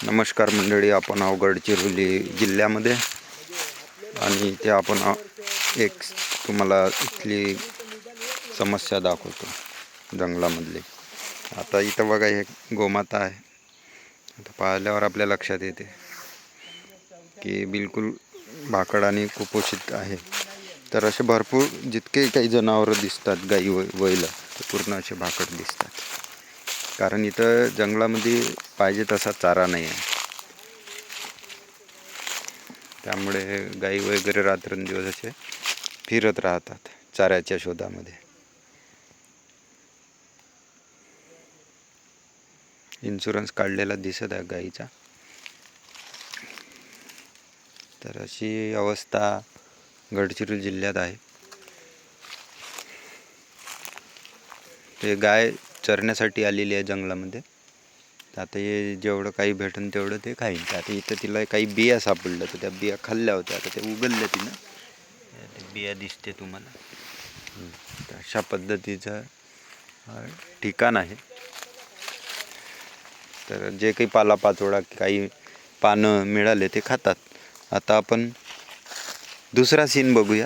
नमस्कार मंडळी, आपण आहोत गडचिरोली जिल्ह्यामध्ये आणि इथे आपण एक तुम्हाला इथली समस्या दाखवतो जंगलामधली. आता इथं बघा, एक गोमाता आहे. आता पाहिल्यावर आपल्या लक्षात येते की बिलकुल भाकड आणि कुपोषित आहे. तर असे भरपूर जितके काही जनावरं दिसतात, गाई बैल, ते पूर्ण असे भाकड दिसतात. कारण इथं जंगलामध्ये पाहिजे तसा चारा नाही आहे. त्यामुळे गाई वगैरे रात्रंदिवस असे फिरत राहतात चाऱ्याच्या शोधामध्ये. इन्शुरन्स काढलेला दिसत आहे गाईचा. तर अशी अवस्था गडचिरोली जिल्ह्यात आहे. ते गाय चरण्यासाठी आलेली आहे जंगलामध्ये. आता हे जेवढं काही भेटेल तेवढं ते खाईन. आता इथं तिला काही बिया सापडल्या, तर त्या बिया खाल्ल्या होत्या. आता ते उगलल्या तिनं, ते बिया दिसते तुम्हाला. तर अशा पद्धतीचं ठिकाण आहे. तर जे काही पालापाचोळा, काही पानं मिळाले ते खातात. आता आपण दुसरा सीन बघूया.